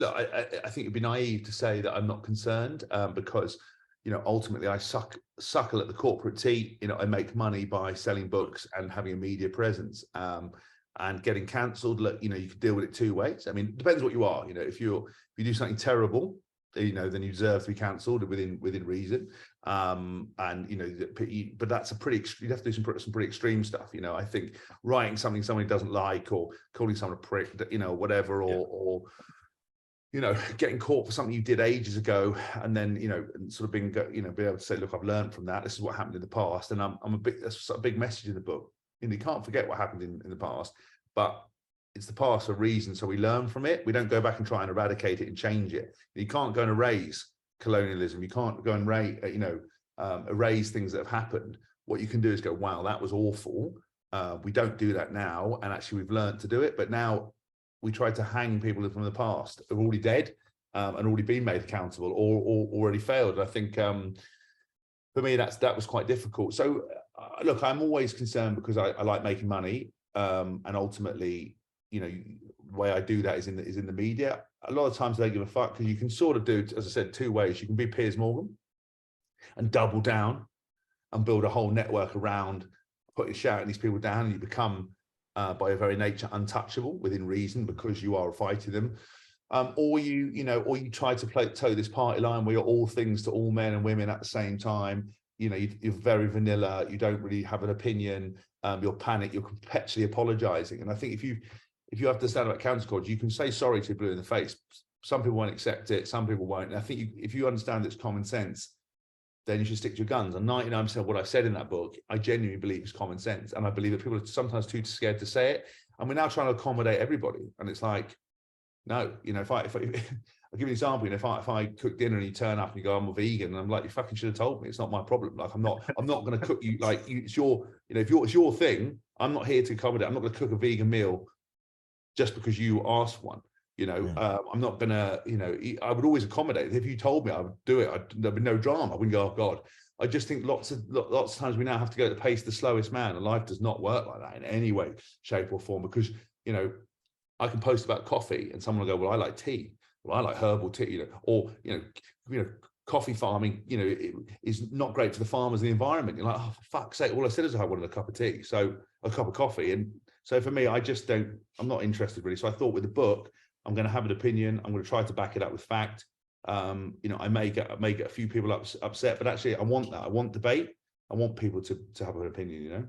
look, I think it'd be naive to say that I'm not concerned, because, you know, ultimately I suckle at the corporate teat. You know, I make money by selling books and having a media presence, and getting cancelled. Look, you know, you can deal with it two ways. I mean, it depends what you are. You know, if you do something terrible, you know, then you deserve to be cancelled within reason. And you know, but that's a pretty, you'd have to do some pretty extreme stuff. You know, I think writing something somebody doesn't like, or calling someone a prick, you know, whatever, or you know, getting caught for something you did ages ago, and then, you know, sort of being, you know, be able to say, look, I've learned from that. This is what happened in the past, and that's a big message in the book. You know, you can't forget what happened in the past, but it's the past for a reason. So we learn from it. We don't go back and try and eradicate it and change it. You can't go and erase colonialism. You can't go and erase things that have happened. What you can do is go, wow, that was awful. We don't do that now, and actually we've learned to do it. But now we try to hang people from the past who are already dead, and already been made accountable, or already failed. And I think for me, that was quite difficult. So look, I'm always concerned because I like making money, and ultimately, you know, the way I do that is in the media. A lot of times they give a fuck, because you can sort of do, as I said, two ways. You can be Piers Morgan and double down and build a whole network around shouting these people down, and you become, by your very nature, untouchable within reason, because you are fighting them. Or you try to toe this party line where you're all things to all men and women at the same time. You know, you're very vanilla. You don't really have an opinion. You're panicked. You're perpetually apologizing. And I think if you have to stand up at counterculture, you can say sorry to blue in the face. Some people won't accept it. Some people won't. And I think if you understand it's common sense, then you should stick to your guns. And 99% of what I said in that book, I genuinely believe is common sense. And I believe that people are sometimes too scared to say it. And we're now trying to accommodate everybody. And it's like, no, you know, if I I'll give you an example. You know, if I cook dinner and you turn up and you go, I'm a vegan, and I'm like, you fucking should have told me. It's not my problem. Like, I'm not going to cook you, like, it's your, you know, it's your thing. I'm not here to accommodate. I'm not going to cook a vegan meal just because you asked one. You know, I'm not gonna, you know, I would always accommodate. If you told me I would do it, there'd be no drama. I wouldn't go, oh God. I just think lots of times we now have to go at the pace of the slowest man, and life does not work like that in any way, shape, or form. Because, you know, I can post about coffee and someone will go, well, I like tea. Well, I like herbal tea, you know, or, you know, coffee farming, you know, it is not great for the farmers and the environment. You're like, oh, for fuck's sake, all I said is I wanted a cup of tea, so a cup of coffee. And so for me, I'm not interested really. So I thought with the book, I'm going to have an opinion. I'm going to try to back it up with fact. You know, I may get a few people upset, but actually I want that. I want debate. I want people to have an opinion, you know.